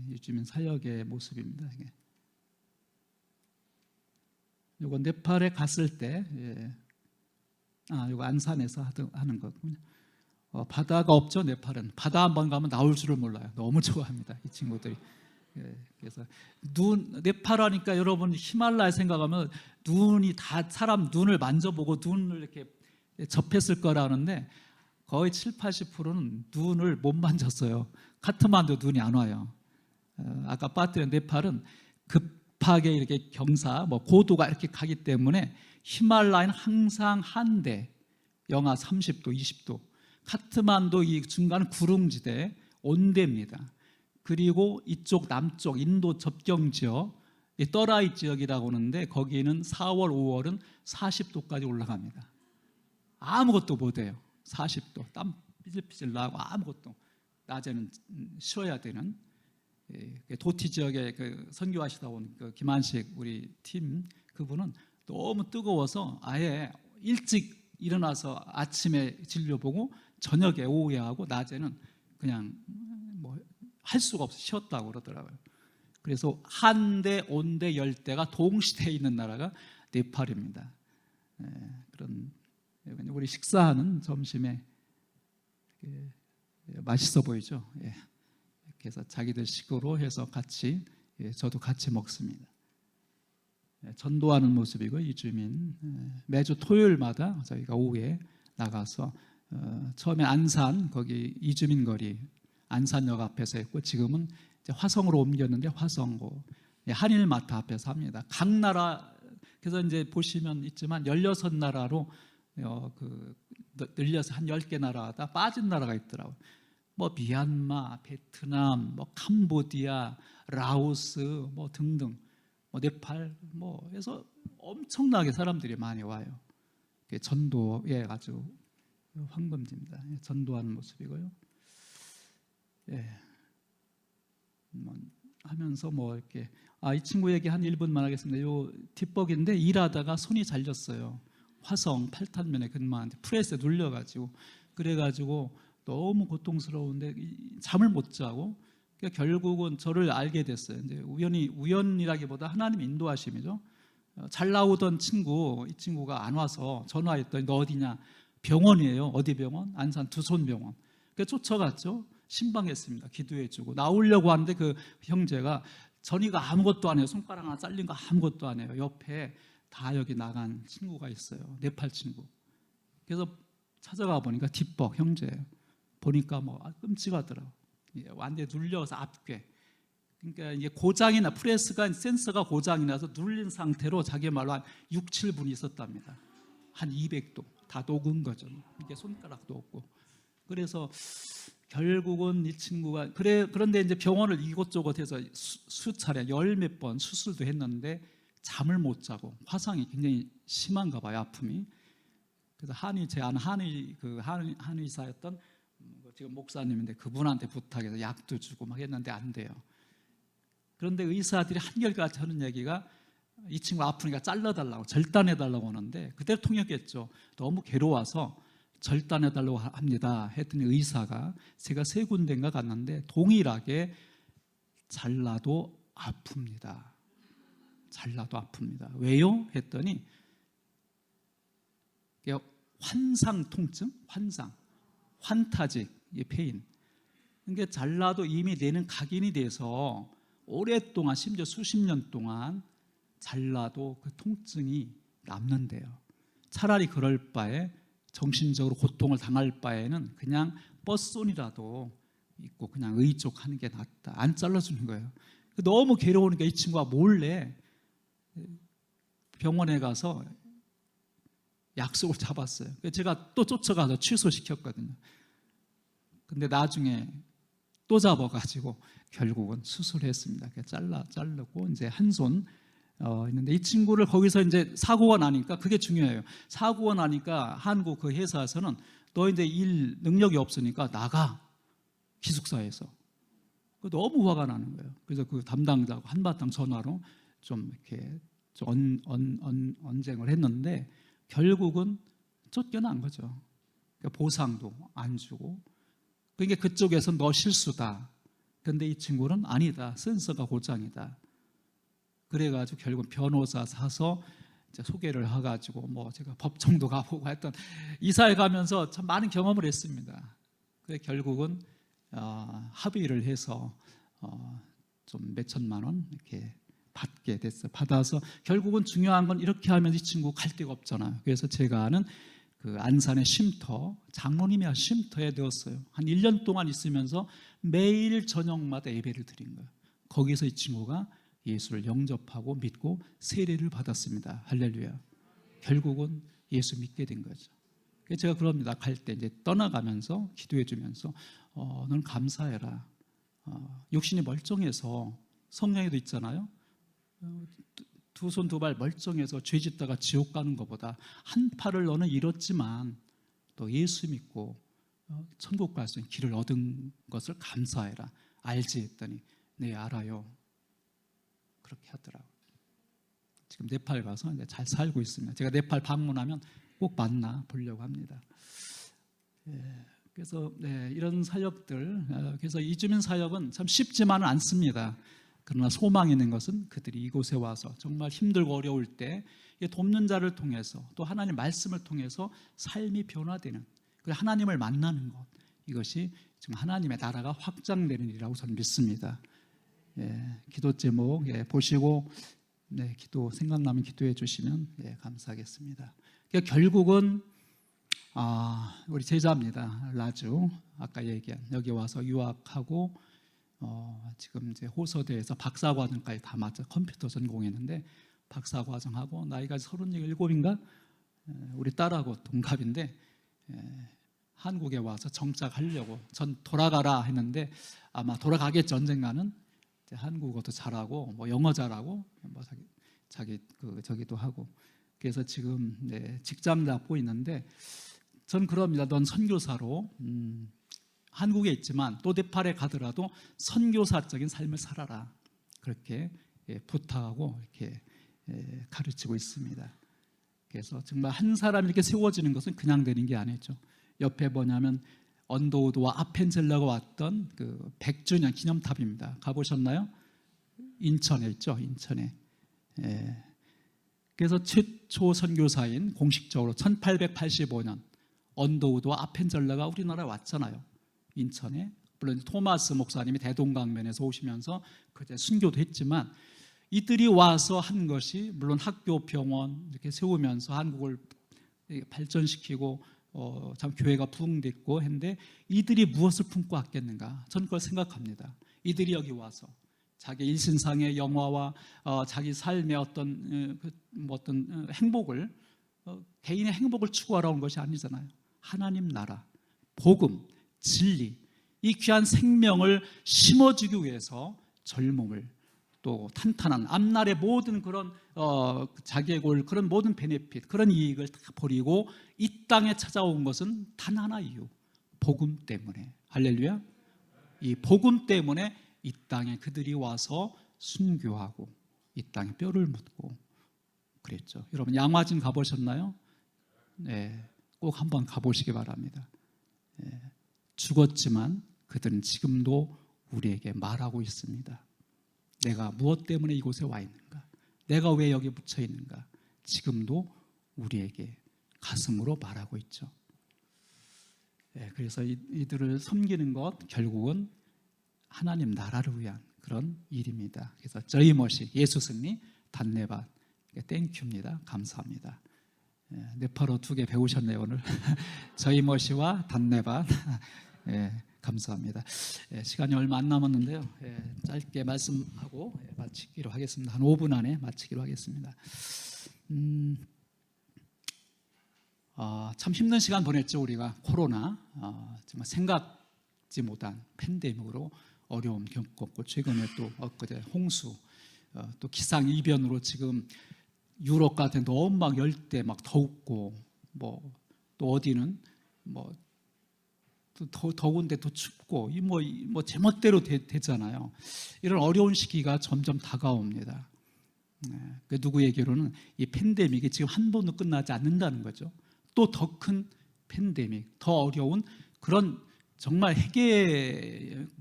요즘은 사역의 모습입니다. 이거 네팔에 갔을 때, 이거 안산에서 하는 거군요. 바다가 없죠, 네팔은. 바다 한번 가면 나올 줄을 몰라요. 너무 좋아합니다, 이 친구들이. 그래서 네팔 하니까 여러분 히말라야 생각하면 눈이 다 사람 눈을 만져보고 눈을 이렇게 접했을 거라는데 거의 70~80%는 눈을 못 만졌어요. 카트만두 눈이 안 와요. 아까 봤던 네팔은 급하게 이렇게 경사, 뭐 고도가 이렇게 가기 때문에 히말라야는 항상 한대, 영하 30도, 20도. 카트만두 이 중간 구릉지대 온대입니다. 그리고 이쪽 남쪽 인도 접경 지역, 떠라이 지역이라고 하는데 거기는 4월, 5월은 40도까지 올라갑니다. 아무것도 못해요. 40도, 땀 삐질삐질 나고 아무것도. 낮에는 쉬어야 되는. 도티 지역에 선교하시다 온 김한식 우리 팀 그분은 너무 뜨거워서 아예 일찍 일어나서 아침에 진료 보고 저녁에 오후에 하고 낮에는 그냥 뭐 할 수가 없어 쉬었다고 그러더라고요. 그래서 한대, 온대, 열대가 동시대에 있는 나라가 네팔입니다. 그런 우리 식사하는 점심에 맛있어 보이죠. 그래서 자기들 식으로 해서 같이 저도 같이 먹습니다. 전도하는 모습이고 이주민 매주 토요일마다 저희가 오후에 나가서 처음에 안산 거기 이주민 거리 안산역 앞에서 했고 지금은 이제 화성으로 옮겼는데 화성고 한일마트 앞에서 합니다. 각 나라 그래서 이제 보시면 있지만 16나라로 늘려서 한 10개 나라다 빠진 나라가 있더라고요. 뭐 미얀마, 베트남, 뭐 캄보디아, 라오스 뭐 등등 뭐 네팔 뭐 해서 엄청나게 사람들이 많이 와요. 전도에 아주 황금지입니다. 전도하는 모습이고요. 하면서 뭐 이렇게 이 친구 얘기 한 1분만 하겠습니다. 요 뒷벅인데 일하다가 손이 잘렸어요. 화성 8탄면에 근무하는데 프레스에 눌려가지고 그래가지고 너무 고통스러운데 잠을 못 자고 그러니까 결국은 저를 알게 됐어요. 이제 우연이라기보다 하나님 인도하심이죠. 잘 나오던 친구 이 친구가 안 와서 전화했더니 너 어디냐? 병원이에요. 어디 병원? 안산 두손병원. 그래서 쫓아갔죠. 신방했습니다. 기도해주고 나오려고 하는데 그 형제가 전이가 아무것도 안 해요. 손가락 하나 잘린 거 아무것도 안 해요. 옆에 다 여기 나간 친구가 있어요. 네팔 친구. 그래서 찾아가 보니까 뒷벅 형제예요. 보니까 뭐 끔찍하더라고. 완전히 눌려서 앞괴. 그러니까 이게 고장이나 프레스가 센서가 고장이 나서 눌린 상태로 자기 말로 한 6, 7분 있었답니다. 한 200도 다 녹은 거죠. 이게 손가락도 없고. 그래서 결국은 이 친구가 그런데 이제 병원을 이곳저곳 해서 수차례 10몇 번 수술도 했는데 잠을 못 자고 화상이 굉장히 심한가 봐요. 아픔이. 그래서 제 아는 한의사였던 지금 목사님인데 그분한테 부탁해서 약도 주고 막 했는데 안 돼요. 그런데 의사들이 한결같이 하는 얘기가 이 친구 아프니까 잘라달라고 절단해달라고 하는데 그대로 통역했죠. 너무 괴로워서 절단해달라고 합니다 했더니 의사가 제가 3군데인가 갔는데 동일하게 잘라도 아픕니다. 잘라도 아픕니다. 왜요? 했더니 환상 통증? 환타직, 페인. 그러니까 잘라도 이미 뇌는 각인이 돼서 오랫동안 심지어 수십 년 동안 잘라도 그 통증이 남는데요. 차라리 그럴 바에 정신적으로 고통을 당할 바에는 그냥 버스손이라도 있고 그냥 의족하는 게 낫다. 안 잘라주는 거예요. 너무 괴로우니까 이 친구가 몰래 병원에 가서 약속을 잡았어요. 제가 또 쫓아가서 취소시켰거든요. 근데 나중에 또 잡아가지고 결국은 수술했습니다. 자르고 이제 한 손 있는데 이 친구를 거기서 이제 사고가 나니까 그게 중요해요. 사고가 나니까 한국 그 회사에서는 너 이제 일 능력이 없으니까 나가 기숙사에서. 너무 화가 나는 거예요. 그래서 그 담당자하고 한바탕 전화로 좀 이렇게 언쟁을 했는데 결국은 쫓겨난 거죠. 그러니까 보상도 안 주고. 그러니까 그쪽에서 너 실수다. 그런데 이 친구는 아니다. 센서가 고장이다. 그래가지고 결국 변호사 사서 이제 소개를 해가지고 뭐 제가 법정도 가보고 했던 이사회 가면서 참 많은 경험을 했습니다. 그래 결국은 합의를 해서 좀 몇천만 원 이렇게 받게 됐어요. 받아서 결국은 중요한 건 이렇게 하면 이 친구 갈 데가 없잖아요. 그래서 제가 아는 그 안산의 쉼터, 장로님이 쉼터에 넣었어요. 한 1년 동안 있으면서 매일 저녁마다 예배를 드린 거예요. 거기서 이 친구가 예수를 영접하고 믿고 세례를 받았습니다. 할렐루야. 결국은 예수 믿게 된 거죠. 그래서 제가 그럽니다. 갈 때 이제 떠나가면서 기도해 주면서 넌 감사해라. 육신이 멀쩡해서 성령에도 있잖아요. 두 손 두 발 멀쩡해서 죄 짓다가 지옥 가는 것보다 한 팔을 너는 잃었지만 또 예수 믿고 천국 갈 수 있는 길을 얻은 것을 감사해라. 알지? 했더니 네 알아요. 그렇게 하더라고요. 지금 네팔 가서 이제 잘 살고 있습니다. 제가 네팔 방문하면 꼭 만나 보려고 합니다. 그래서 이런 사역들, 그래서 이주민 사역은 참 쉽지만은 않습니다. 그러나 소망이 있는 것은 그들이 이곳에 와서 정말 힘들고 어려울 때 돕는 자를 통해서 또 하나님 말씀을 통해서 삶이 변화되는, 하나님을 만나는 것, 이것이 지금 하나님의 나라가 확장되는 일이라고 저는 믿습니다. 기도 제목 보시고 기도 생각나면 기도해 주시면 감사하겠습니다. 그러니까 결국은 우리 제자입니다. 라주, 아까 얘기한 여기 와서 유학하고 지금 이제 호서대에서 박사과정까지 다 맞춰 컴퓨터 전공했는데 박사과정하고 나이가 37인가 우리 딸하고 동갑인데 한국에 와서 정착하려고 전 돌아가라 했는데 아마 돌아가겠죠. 언젠가는 한국어도 잘하고 뭐 영어 잘하고 뭐 자기 저기도 하고 그래서 지금 직장 잡고 있는데 전 그럽니다. 넌 선교사로 한국에 있지만 또 네팔에 가더라도 선교사적인 삶을 살아라. 그렇게 부탁하고 이렇게 가르치고 있습니다. 그래서 정말 한 사람이 이렇게 세워지는 것은 그냥 되는 게 아니죠. 옆에 뭐냐면 언더우드와 아펜젤러가 왔던 그 100주년 기념탑입니다. 가보셨나요? 인천에 있죠. 인천에. 그래서 최초 선교사인 공식적으로 1885년 언더우드와 아펜젤러가 우리나라에 왔잖아요. 인천에. 물론 토마스 목사님이 대동강변에서 오시면서 그때 순교도 했지만 이들이 와서 한 것이 물론 학교, 병원 이렇게 세우면서 한국을 발전시키고 참 교회가 부흥됐고 했는데 이들이 무엇을 품고 왔겠는가? 저는 그걸 생각합니다. 이들이 여기 와서 자기 일신상의 영화와 자기 삶의 어떤 행복을 개인의 행복을 추구하러 온 것이 아니잖아요. 하나님 나라, 복음, 진리, 이 귀한 생명을 심어주기 위해서 젊음을 또 탄탄한 앞날의 모든 그런 자기의 골 그런 모든 베네핏 그런 이익을 다 버리고 이 땅에 찾아온 것은 단 하나 이유, 복음 때문에. 할렐루야. 이 복음 때문에 이 땅에 그들이 와서 순교하고 이 땅에 뼈를 묻고 그랬죠. 여러분 양화진 가보셨나요? 네, 꼭 한번 가보시기 바랍니다. 죽었지만 그들은 지금도 우리에게 말하고 있습니다. 내가 무엇 때문에 이곳에 와 있는가? 내가 왜 여기 묻혀 있는가? 지금도 우리에게 가슴으로 말하고 있죠. 그래서 이들을 섬기는 것 결국은 하나님 나라를 위한 그런 일입니다. 그래서 저희 멋이 예수 승리 단네밭 땡큐입니다. 감사합니다. 네팔어 2개 배우셨네요 오늘. 저희 멋이와 단네밭 감사합니다. 시간이 얼마 안 남았는데요. 짧게 말씀하고 마치기로 하겠습니다. 한 5분 안에 마치기로 하겠습니다. 참 힘든 시간 보냈죠. 우리가 코로나 정말 생각지 못한 팬데믹으로 어려움 겪었고 최근에 또 엊그제 홍수 또 기상이변으로 지금 유럽 같은 너무 막 열대 막 더웠고 뭐 또 어디는 뭐 또 더운데 또 춥고 뭐 제멋대로 되잖아요. 이런 어려운 시기가 점점 다가옵니다. 누구 얘기로는 이 팬데믹이 지금 한 번도 끝나지 않는다는 거죠. 또 더 큰 팬데믹, 더 어려운 그런 정말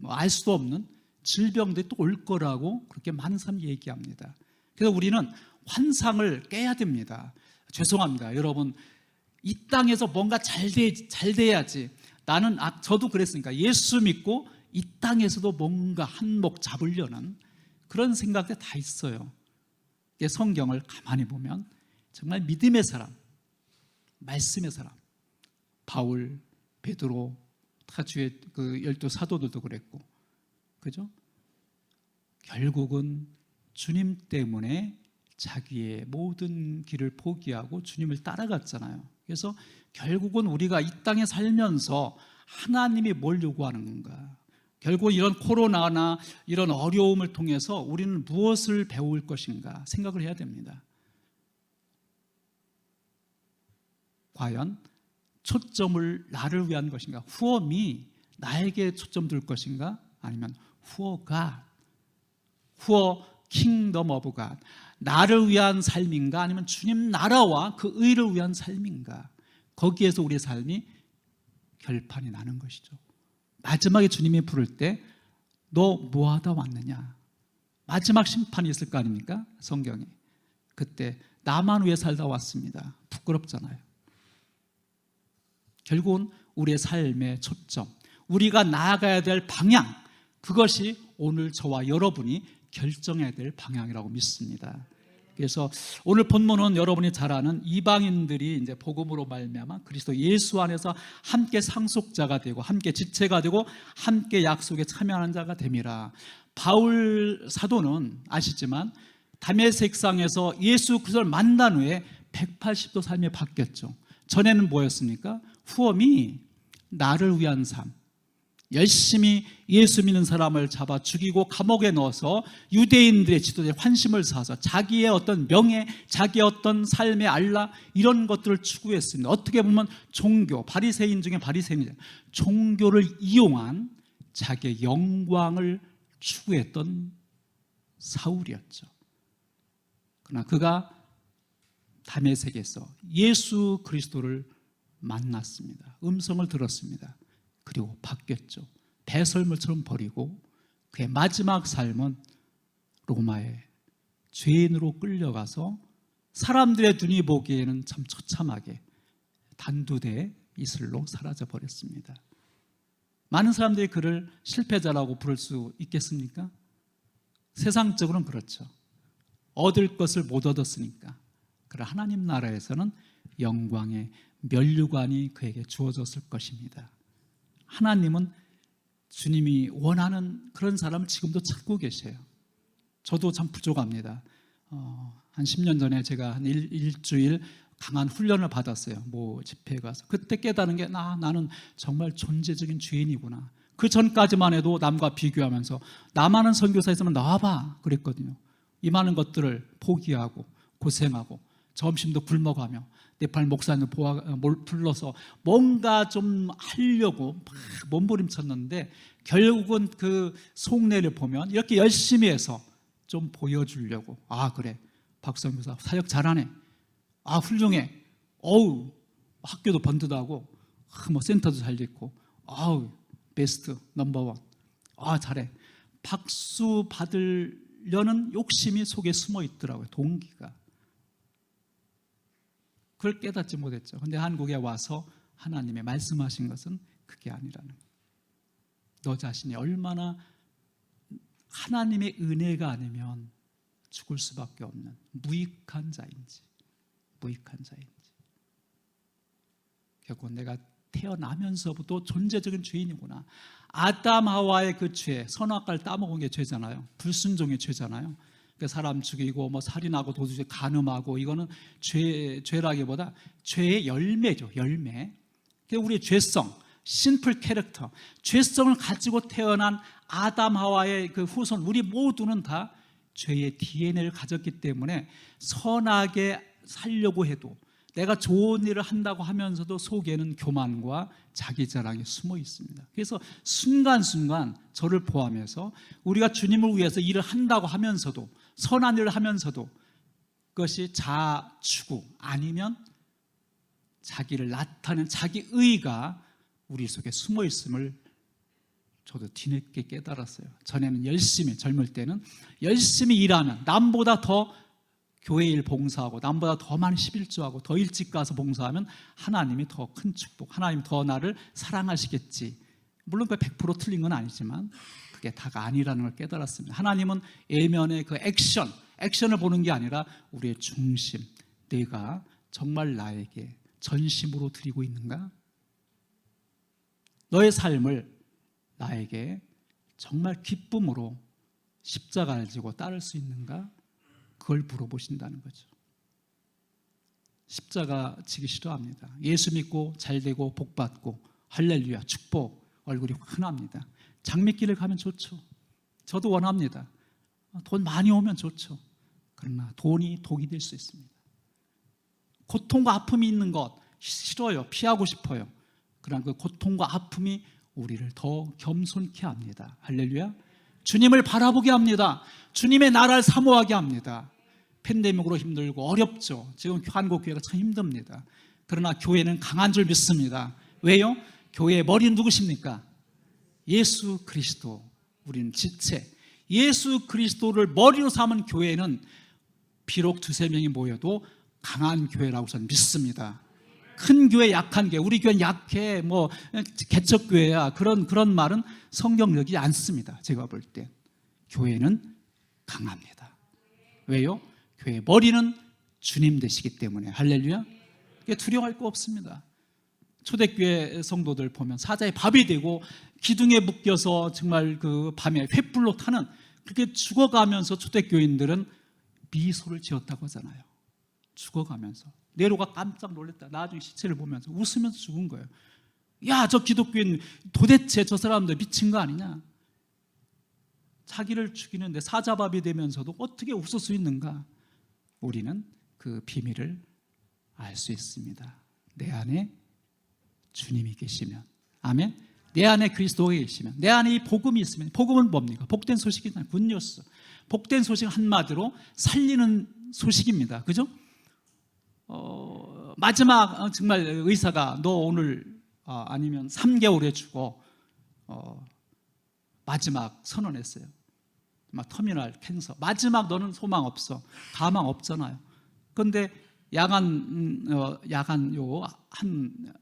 알 수도 없는 질병들이 또 올 거라고 그렇게 많은 사람이 얘기합니다. 그래서 우리는 환상을 깨야 됩니다. 죄송합니다. 여러분 이 땅에서 뭔가 잘 돼야지. 나는 저도 그랬으니까 예수 믿고 이 땅에서도 뭔가 한몫 잡으려는 그런 생각들 다 있어요. 성경을 가만히 보면 정말 믿음의 사람, 말씀의 사람, 바울, 베드로, 다 주의 그 12 사도들도 그랬고, 그죠? 결국은 주님 때문에 자기의 모든 길을 포기하고 주님을 따라갔잖아요. 그래서 결국은 우리가 이 땅에 살면서 하나님이 뭘 요구하는 건가? 결국 이런 코로나나 이런 어려움을 통해서 우리는 무엇을 배울 것인가 생각을 해야 됩니다. 과연 초점을 나를 위한 것인가? 후엄이 나에게 초점 둘 것인가? 아니면 후어가 후어 kingdom of God, 나를 위한 삶인가 아니면 주님 나라와 그 의를 위한 삶인가, 거기에서 우리의 삶이 결판이 나는 것이죠. 마지막에 주님이 부를 때 너 뭐하다 왔느냐, 마지막 심판이 있을 거 아닙니까? 성경에. 그때 나만 위해 살다 왔습니다. 부끄럽잖아요. 결국은 우리의 삶의 초점, 우리가 나아가야 될 방향, 그것이 오늘 저와 여러분이 결정해야 될 방향이라고 믿습니다. 그래서 오늘 본문은 여러분이 잘 아는 이방인들이 이제 복음으로 말미암아 그리스도 예수 안에서 함께 상속자가 되고 함께 지체가 되고 함께 약속에 참여하는 자가 됨이라. 바울 사도는 아시지만 다메섹상에서 예수 그리스도를 만난 후에 180도 삶이 바뀌었죠. 전에는 뭐였습니까? 후엄이 나를 위한 삶, 열심히 예수 믿는 사람을 잡아 죽이고 감옥에 넣어서 유대인들의 지도자에 환심을 사서 자기의 어떤 명예, 자기의 어떤 삶의 알라, 이런 것들을 추구했습니다. 어떻게 보면 종교, 바리새인 중에 바리새인이죠. 종교를 이용한 자기의 영광을 추구했던 사울이었죠. 그러나 그가 다메섹에서 예수 그리스도를 만났습니다. 음성을 들었습니다. 그리고 바뀌었죠. 배설물처럼 버리고 그의 마지막 삶은 로마의 죄인으로 끌려가서 사람들의 눈이 보기에는 참 처참하게 단두대 이슬로 사라져 버렸습니다. 많은 사람들이 그를 실패자라고 부를 수 있겠습니까? 세상적으로는 그렇죠. 얻을 것을 못 얻었으니까. 그러나 하나님 나라에서는 영광의 면류관이 그에게 주어졌을 것입니다. 하나님은 주님이 원하는 그런 사람을 지금도 찾고 계세요. 저도 참 부족합니다. 한 10년 전에 제가 한 일주일 강한 훈련을 받았어요. 뭐 집회에 가서. 그때 깨달은 게 나는 정말 존재적인 죄인이구나. 그 전까지만 해도 남과 비교하면서 나 많은 선교사 있으면 나와봐 그랬거든요. 이 많은 것들을 포기하고 고생하고 점심도 굶어가며 네팔 목사님 불러서 뭔가 좀 하려고 막 몸부림쳤는데 결국은 그 속내를 보면 이렇게 열심히 해서 좀 보여주려고, 그래 박성교사 사역 잘하네, 훌륭해, 어우 학교도 번듯하고 뭐 센터도 잘 짓고 베스트 넘버원, 잘해, 박수 받으려는 욕심이 속에 숨어 있더라고요. 동기가. 그걸 깨닫지 못했죠. 그런데 한국에 와서 하나님의 말씀하신 것은 그게 아니라는 거예요. 너 자신이 얼마나 하나님의 은혜가 아니면 죽을 수밖에 없는 무익한 자인지. 결국 내가 태어나면서부터 존재적인 죄인이구나. 아담 하와의 그 죄, 선악과를 따먹은 게 죄잖아요. 불순종의 죄잖아요. 사람 죽이고 뭐 살인하고 도둑질, 간음하고, 이거는 죄라기보다 죄의 열매죠. 열매. 우리의 죄성, 심플 캐릭터, 죄성을 가지고 태어난 아담 하와의 그 후손, 우리 모두는 다 죄의 DNA를 가졌기 때문에 선하게 살려고 해도, 내가 좋은 일을 한다고 하면서도 속에는 교만과 자기 자랑이 숨어 있습니다. 그래서 순간순간 저를 포함해서 우리가 주님을 위해서 일을 한다고 하면서도, 선한 일을 하면서도 그것이 자추구 아니면 자기를 나타내는 자기 의가 우리 속에 숨어 있음을 저도 뒤늦게 깨달았어요. 전에는 열심히, 젊을 때는 열심히 일하면, 남보다 더 교회 일 봉사하고 남보다 더 많이 11조하고 더 일찍 가서 봉사하면 하나님이 더 큰 축복, 하나님 더 나를 사랑하시겠지. 물론 그게 100% 틀린 건 아니지만 그게 다가 아니라는 걸 깨달았습니다. 하나님은 예면의 그 액션을 보는 게 아니라 우리의 중심, 내가 정말 나에게 전심으로 드리고 있는가? 너의 삶을 나에게 정말 기쁨으로 십자가를 지고 따를 수 있는가? 그걸 물어보신다는 거죠. 십자가 지기 싫어합니다. 예수 믿고 잘되고 복받고 할렐루야 축복, 얼굴이 환합니다. 장밋길을 가면 좋죠. 저도 원합니다. 돈 많이 오면 좋죠. 그러나 돈이 독이 될 수 있습니다. 고통과 아픔이 있는 것 싫어요. 피하고 싶어요. 그러나 그 고통과 아픔이 우리를 더 겸손케 합니다. 할렐루야. 주님을 바라보게 합니다. 주님의 나라를 사모하게 합니다. 팬데믹으로 힘들고 어렵죠. 지금 한국교회가 참 힘듭니다. 그러나 교회는 강한 줄 믿습니다. 왜요? 교회의 머리는 누구십니까? 예수 그리스도. 우리는 지체. 예수 그리스도를 머리로 삼은 교회는 비록 두세 명이 모여도 강한 교회라고 저는 믿습니다. 큰 교회, 약한 교회, 우리 교회는 약해, 개척교회야, 그런 말은 성경적이지 않습니다. 제가 볼 때 교회는 강합니다. 왜요? 교회의 머리는 주님 되시기 때문에. 할렐루야. 두려워할 거 없습니다. 초대교회 성도들 보면 사자의 밥이 되고 기둥에 묶여서 정말 그 밤에 횃불로 타는, 그렇게 죽어가면서 초대교인들은 미소를 지었다고 하잖아요. 죽어가면서. 네로가 깜짝 놀랐다. 나중에 시체를 보면서 웃으면서 죽은 거예요. 야, 저 기독교인 도대체 저 사람들 미친 거 아니냐? 자기를 죽이는데 사자밥이 되면서도 어떻게 웃을 수 있는가? 우리는 그 비밀을 알 수 있습니다. 내 안에 주님이 계시면, 아멘. 내 안에 그리스도가 계시면, 내 안에 이 복음이 있으면. 복음은 뭡니까? 복된 소식이잖아요. 굿뉴스. 복된 소식 한마디로 살리는 소식입니다. 그죠? 마지막 정말 의사가 너 오늘 아니면 3개월에 죽어, 마지막 선언했어요. 막 터미널 캔서, 마지막 너는 소망 없어, 가망 없잖아요. 그런데 야간 요 한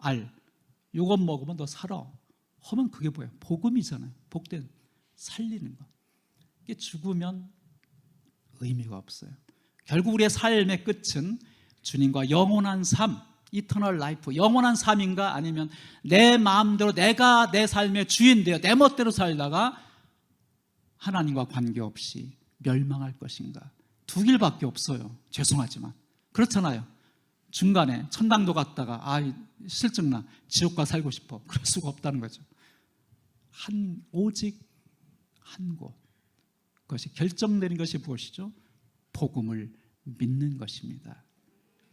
알 요것 먹으면 너 살아 하면 그게 뭐예요? 복음이잖아요. 복된 살리는 거. 이게 죽으면 의미가 없어요. 결국 우리의 삶의 끝은 주님과 영원한 삶, 이터널 라이프, 영원한 삶인가, 아니면 내 마음대로 내가 내 삶의 주인 되어 내 멋대로 살다가 하나님과 관계없이 멸망할 것인가. 두 길밖에 없어요. 죄송하지만 그렇잖아요. 중간에 천당도 갔다가 실증나 지옥가 살고 싶어, 그럴 수가 없다는 거죠. 오직 한 곳, 그것이 결정되는 것이 무엇이죠? 복음을 믿는 것입니다.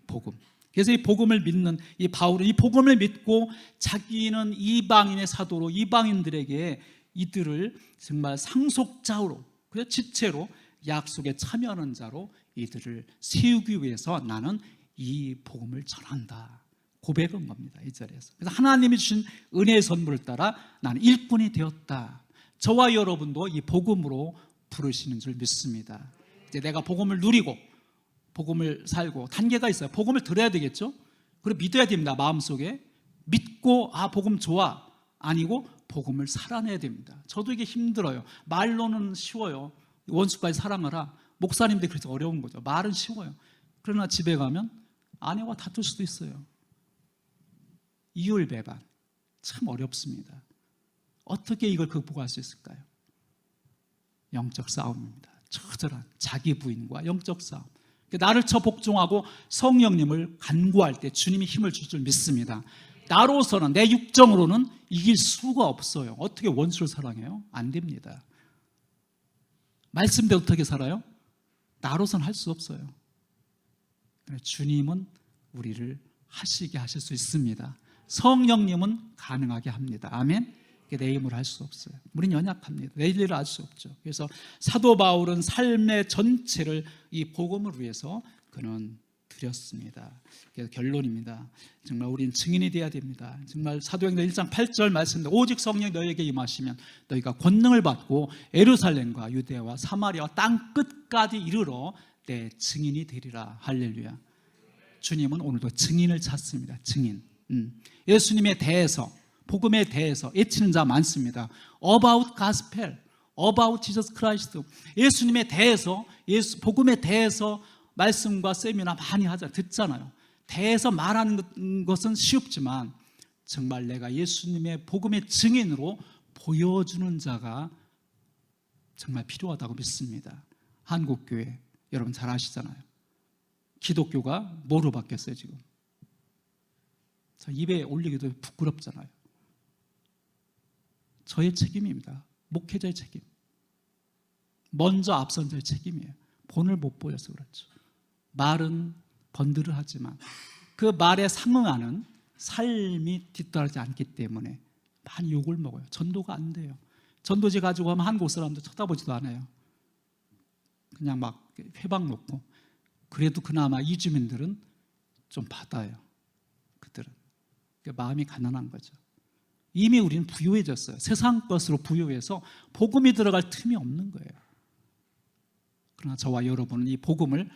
복음. 그래서 이 복음을 믿는 이 바울은 이 복음을 믿고 자기는 이방인의 사도로 이방인들에게 이들을 정말 상속자로, 그래서 지체로 약속에 참여하는 자로 이들을 세우기 위해서 나는 이 복음을 전한다, 고백한 겁니다. 이 자리에서. 그래서 하나님이 주신 은혜의 선물을 따라 나는 일꾼이 되었다. 저와 여러분도 이 복음으로 부르시는 줄 믿습니다. 이제 내가 복음을 누리고 복음을 살고 단계가 있어요. 복음을 들어야 되겠죠. 그리고 믿어야 됩니다. 마음속에 믿고 복음 좋아 아니고 복음을 살아내야 됩니다. 저도 이게 힘들어요. 말로는 쉬워요. 원수까지 사랑하라. 목사님들이 그래서 어려운 거죠. 말은 쉬워요. 그러나 집에 가면 아내와 다툴 수도 있어요. 이율배반 참 어렵습니다. 어떻게 이걸 극복할 수 있을까요? 영적 싸움입니다. 처절한 자기 부인과 영적 싸움. 나를 쳐 복종하고 성령님을 간구할 때 주님이 힘을 줄 줄 믿습니다. 나로서는, 내 육정으로는 이길 수가 없어요. 어떻게 원수를 사랑해요? 안 됩니다. 말씀대로 어떻게 살아요? 나로서는 할 수 없어요. 주님은 우리를 하시게 하실 수 있습니다. 성령님은 가능하게 합니다. 아멘. 내 힘으로 할 수 없어요. 우리는 연약합니다. 내 일을 알 수 없죠. 그래서 사도 바울은 삶의 전체를 이 복음을 위해서 그는 드렸습니다. 그래서 결론입니다. 정말 우리는 증인이 되어야 됩니다. 정말 사도행전 1장 8절 말씀인데 오직 성령이 너희에게 임하시면 너희가 권능을 받고 예루살렘과 유대와 사마리아와 땅 끝까지 이르러 내 증인이 되리라. 할렐루야. 주님은 오늘도 증인을 찾습니다. 증인. 예수님에 대해서, 복음에 대해서 애치는 자 많습니다. About Gospel, About Jesus Christ. 예수님에 대해서, 복음에 대해서 말씀과 세미나 많이 듣잖아요. 대해서 말하는 것은 쉽지만 정말 내가 예수님의 복음의 증인으로 보여주는 자가 정말 필요하다고 믿습니다. 한국교회 여러분 잘 아시잖아요. 기독교가 뭐로 바뀌었어요 지금? 저 입에 올리기도 부끄럽잖아요. 저의 책임입니다. 목회자의 책임. 먼저 앞선 자의 책임이에요. 본을 못 보여서 그렇죠. 말은 번들을 하지만 그 말에 상응하는 삶이 뒤따르지 않기 때문에 많이 욕을 먹어요. 전도가 안 돼요. 전도지 가지고 하면 한국 사람들 쳐다보지도 않아요. 그냥 막 회방 놓고. 그래도 그나마 이주민들은 좀 받아요. 그들은 마음이 가난한 거죠. 이미 우리는 부유해졌어요. 세상 것으로 부유해서 복음이 들어갈 틈이 없는 거예요. 그러나 저와 여러분은 이 복음을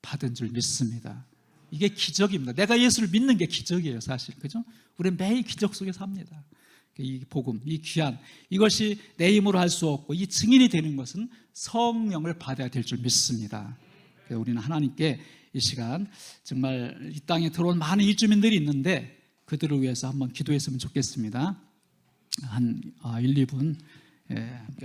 받은 줄 믿습니다. 이게 기적입니다. 내가 예수를 믿는 게 기적이에요, 사실. 그죠? 우리는 매일 기적 속에 삽니다. 이 복음, 이 귀한, 이것이 내 힘으로 할 수 없고 이 증인이 되는 것은 성령을 받아야 될 줄 믿습니다. 우리는 하나님께 이 시간 정말 이 땅에 들어온 많은 이주민들이 있는데 그들을 위해서 한번 기도했으면 좋겠습니다. 한 1, 2분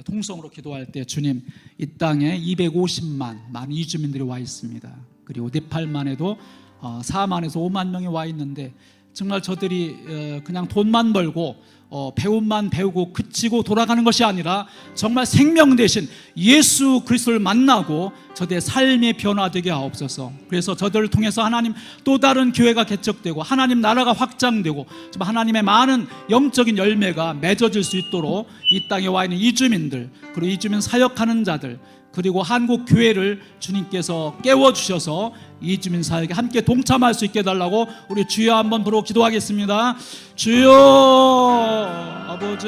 통성으로 기도할 때, 주님, 이 땅에 250만 많은 이주민들이 와 있습니다. 그리고 네팔만 해도 4만에서 5만 명이 와 있는데 정말 저들이 그냥 돈만 벌고 배움만 배우고 그치고 돌아가는 것이 아니라 정말 생명 되신 예수 그리스도를 만나고 저들의 삶이 변화되게 하옵소서. 그래서 저들을 통해서 하나님 또 다른 교회가 개척되고 하나님 나라가 확장되고 하나님의 많은 영적인 열매가 맺어질 수 있도록 이 땅에 와 있는 이주민들, 그리고 이주민 사역하는 자들, 그리고 한국 교회를 주님께서 깨워주셔서 이주민 사역에 함께 동참할 수 있게 해달라고 우리 주여 한번 부르고 기도하겠습니다. 주여 아버지,